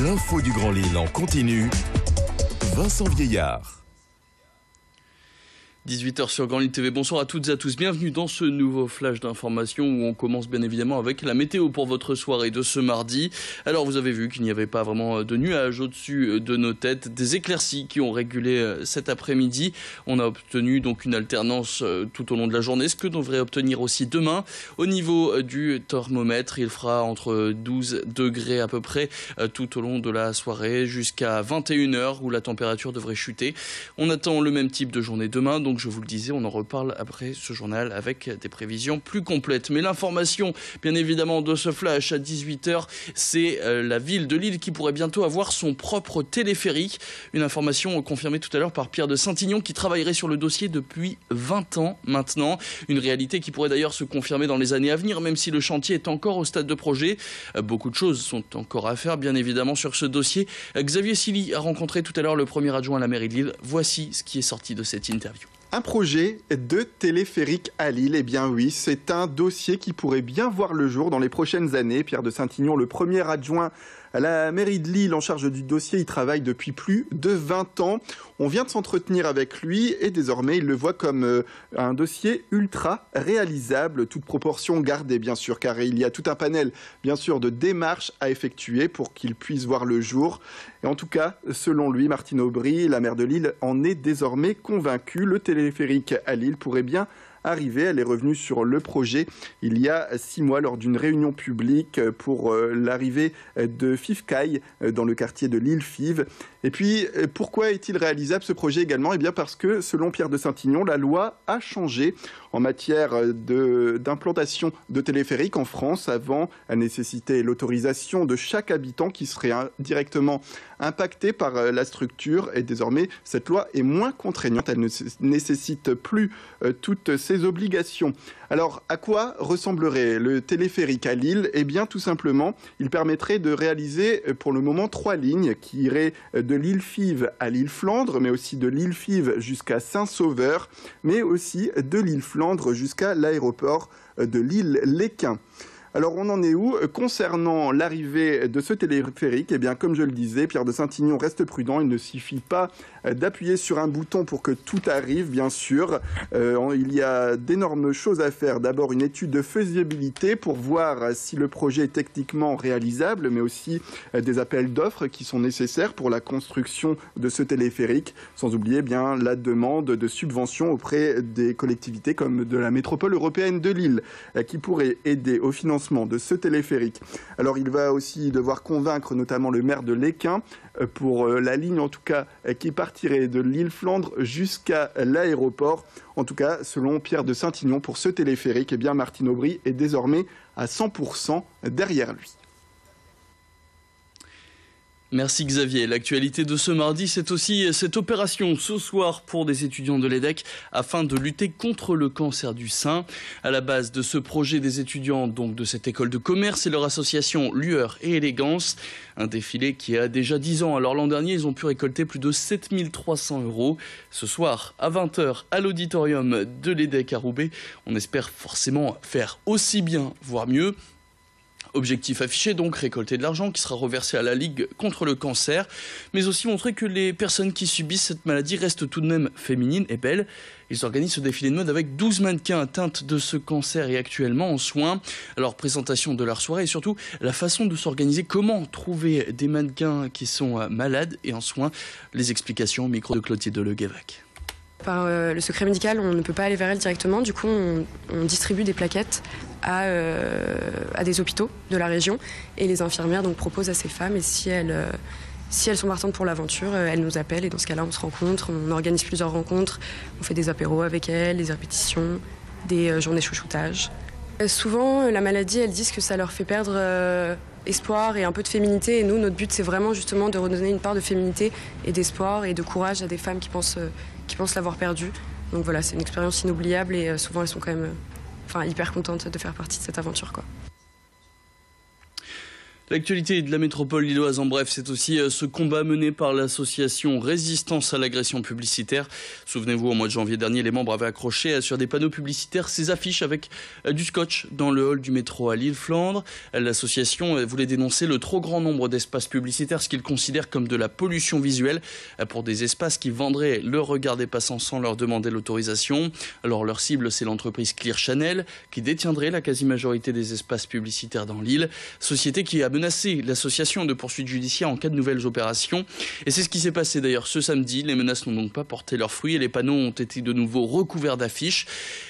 L'info du Grand Lille en continu. Vincent Vieillard. 18h sur Grand Lille TV, bonsoir à toutes et à tous, bienvenue dans ce nouveau flash d'information où on commence bien évidemment avec la météo pour votre soirée de ce mardi. Alors vous avez vu qu'il n'y avait pas vraiment de nuages au-dessus de nos têtes, des éclaircies qui ont régulé cet après-midi. On a obtenu donc une alternance tout au long de la journée, ce que devrait obtenir aussi demain. Au niveau du thermomètre, il fera entre 12 degrés à peu près tout au long de la soirée jusqu'à 21h où la température devrait chuter. On attend le même type de journée demain, donc je vous le disais, on en reparle après ce journal avec des prévisions plus complètes. Mais l'information, bien évidemment, de ce flash à 18h, c'est la ville de Lille qui pourrait bientôt avoir son propre téléphérique. Une information confirmée tout à l'heure par Pierre de Saint-Ignon qui travaillerait sur le dossier depuis 20 ans maintenant. Une réalité qui pourrait d'ailleurs se confirmer dans les années à venir, même si le chantier est encore au stade de projet. Beaucoup de choses sont encore à faire, bien évidemment, sur ce dossier. Xavier Silly a rencontré tout à l'heure le premier adjoint à la mairie de Lille. Voici ce qui est sorti de cette interview. Un projet de téléphérique à Lille, eh bien oui, c'est un dossier qui pourrait bien voir le jour dans les prochaines années. Pierre de Saint-Ignon, le premier adjoint à la mairie de Lille en charge du dossier, il travaille depuis plus de 20 ans. On vient de s'entretenir avec lui et désormais il le voit comme un dossier ultra réalisable, toute proportion gardée bien sûr, car il y a tout un panel bien sûr de démarches à effectuer pour qu'il puisse voir le jour. Et en tout cas, selon lui, Martine Aubry, la maire de Lille, en est désormais convaincue. Le téléphérique à Lille pourrait bien arrivée. Elle est revenue sur le projet il y a 6 mois lors d'une réunion publique pour l'arrivée de Fifcaille dans le quartier de Lille-Fives. Et puis, pourquoi est-il réalisable ce projet également? Eh bien parce que, selon Pierre de Saint-Ignon, la loi a changé en matière d'implantation de téléphériques en France. Avant, elle nécessitait l'autorisation de chaque habitant qui serait directement impacté par la structure. Et désormais, cette loi est moins contraignante. Elle ne nécessite plus toutes ces obligations. Alors, à quoi ressemblerait le téléphérique à Lille? Eh bien, tout simplement, il permettrait de réaliser pour le moment 3 lignes qui iraient de Lille-Fives à Lille-Flandre, mais aussi de Lille-Fives jusqu'à Saint-Sauveur, mais aussi de Lille-Flandre jusqu'à l'aéroport de Lille-Léquin. Alors on en est où concernant l'arrivée de ce téléphérique? Eh bien comme je le disais, Pierre de Saint-Ignon reste prudent. Il ne suffit pas d'appuyer sur un bouton pour que tout arrive, bien sûr. Il y a d'énormes choses à faire. D'abord une étude de faisabilité pour voir si le projet est techniquement réalisable, mais aussi des appels d'offres qui sont nécessaires pour la construction de ce téléphérique. Sans oublier bien la demande de subventions auprès des collectivités comme de la métropole européenne de Lille qui pourrait aider au financement de ce téléphérique. Alors il va aussi devoir convaincre notamment le maire de Léquin pour la ligne en tout cas qui partirait de Lille-Flandre jusqu'à l'aéroport. En tout cas, selon Pierre de Saint-Ignon, pour ce téléphérique, eh bien Martine Aubry est désormais à 100% derrière lui. Merci Xavier. L'actualité de ce mardi, c'est aussi cette opération ce soir pour des étudiants de l'EDEC afin de lutter contre le cancer du sein. À la base de ce projet, des étudiants donc de cette école de commerce et leur association Lueur et Élégance. Un défilé qui a déjà 10 ans. Alors l'an dernier, ils ont pu récolter plus de 7 300 €. Ce soir, à 20h, à l'auditorium de l'EDEC à Roubaix, on espère forcément faire aussi bien, voire mieux. Objectif affiché donc, récolter de l'argent qui sera reversé à la Ligue contre le cancer, mais aussi montrer que les personnes qui subissent cette maladie restent tout de même féminines et belles. Ils organisent ce défilé de mode avec 12 mannequins atteintes de ce cancer et actuellement en soins. Alors présentation de leur soirée et surtout la façon de s'organiser, comment trouver des mannequins qui sont malades et en soins. Les explications au micro de Clotilde Le Guévac. Par le secret médical, on ne peut pas aller vers elle directement. Du coup, on distribue des plaquettes à des hôpitaux de la région. Et les infirmières donc, proposent à ces femmes, et si elles sont partantes pour l'aventure, elles nous appellent. Et dans ce cas-là, on se rencontre, on organise plusieurs rencontres. On fait des apéros avec elles, des répétitions, des journées chouchoutage. Souvent, la maladie, elles disent que ça leur fait perdre espoir et un peu de féminité. Et nous, notre but, c'est vraiment justement de redonner une part de féminité et d'espoir et de courage à des femmes qui pensent l'avoir perdu. Donc voilà, c'est une expérience inoubliable et souvent elles sont quand même hyper contentes de faire partie de cette aventure, quoi. L'actualité de la métropole lilloise, en bref, c'est aussi ce combat mené par l'association Résistance à l'agression publicitaire. Souvenez-vous, au mois de janvier dernier, les membres avaient accroché sur des panneaux publicitaires ces affiches avec du scotch dans le hall du métro à Lille-Flandre. L'association voulait dénoncer le trop grand nombre d'espaces publicitaires, ce qu'ils considèrent comme de la pollution visuelle pour des espaces qui vendraient le regard des passants sans leur demander l'autorisation. Alors leur cible, c'est l'entreprise Clear Channel qui détiendrait la quasi-majorité des espaces publicitaires dans l'île. Société qui a menacé l'association de poursuites judiciaires en cas de nouvelles opérations. Et c'est ce qui s'est passé d'ailleurs ce samedi. Les menaces n'ont donc pas porté leurs fruits et les panneaux ont été de nouveau recouverts d'affiches.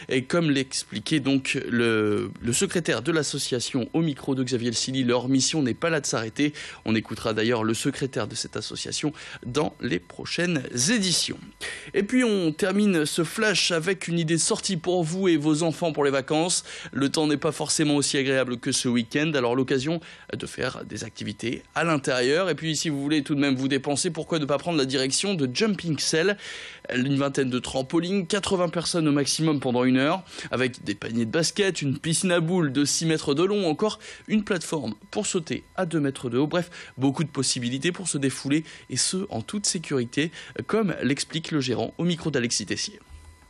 Et comme l'expliquait donc le secrétaire de l'association au micro de Xavier Le Silly, leur mission n'est pas là de s'arrêter. On écoutera d'ailleurs le secrétaire de cette association dans les prochaines éditions. Et puis on termine ce flash avec une idée sortie pour vous et vos enfants pour les vacances. Le temps n'est pas forcément aussi agréable que ce week-end, alors l'occasion de faire des activités à l'intérieur. Et puis si vous voulez tout de même vous dépenser, pourquoi ne pas prendre la direction de Jumping Cell, une vingtaine de trampolines, 80 personnes au maximum pendant 1 heure, avec des paniers de basket, une piscine à boules de 6 mètres de long, encore une plateforme pour sauter à 2 mètres de haut. Bref, beaucoup de possibilités pour se défouler et ce, en toute sécurité, comme l'explique le gérant au micro d'Alexis Tessier.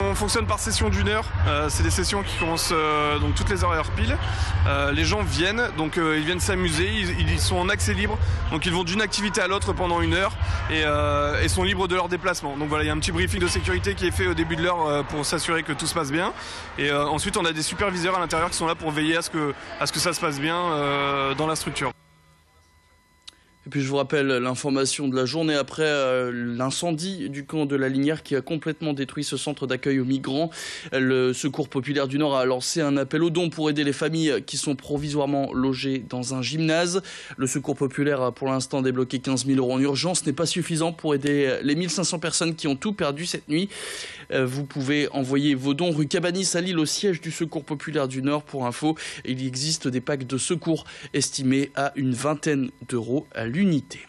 On fonctionne par session d'1 heure, c'est des sessions qui commencent donc toutes les heures pile. Les gens viennent, donc ils viennent s'amuser, ils sont en accès libre, donc ils vont d'une activité à l'autre pendant 1 heure et sont libres de leur déplacement. Donc voilà, il y a un petit briefing de sécurité qui est fait au début de l'heure pour s'assurer que tout se passe bien. Et ensuite on a des superviseurs à l'intérieur qui sont là pour veiller à ce que ça se passe bien dans la structure. Et puis je vous rappelle l'information de la journée après l'incendie du camp de la Linière qui a complètement détruit ce centre d'accueil aux migrants. Le Secours populaire du Nord a lancé un appel aux dons pour aider les familles qui sont provisoirement logées dans un gymnase. Le Secours populaire a pour l'instant débloqué 15 000 € en urgence. Ce n'est pas suffisant pour aider les 1500 personnes qui ont tout perdu cette nuit. Vous pouvez envoyer vos dons rue Cabanis à Lille au siège du Secours populaire du Nord. Pour info, il existe des packs de secours estimés à une vingtaine d'euros à l'unité.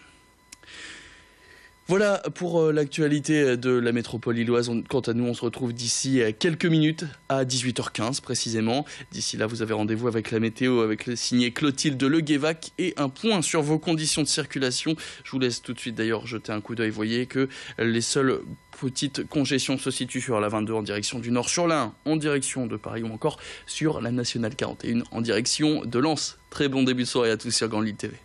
Voilà pour l'actualité de la métropole lilloise. Quant à nous, on se retrouve d'ici quelques minutes à 18h15 précisément. D'ici là, vous avez rendez-vous avec la météo, avec le signé Clotilde Leguévac et un point sur vos conditions de circulation. Je vous laisse tout de suite d'ailleurs jeter un coup d'œil. Voyez que les seules petites congestions se situent sur la 22 en direction du Nord, sur la 1 en direction de Paris ou encore sur la Nationale 41 en direction de Lens. Très bon début de soirée à tous sur Grande Lille TV.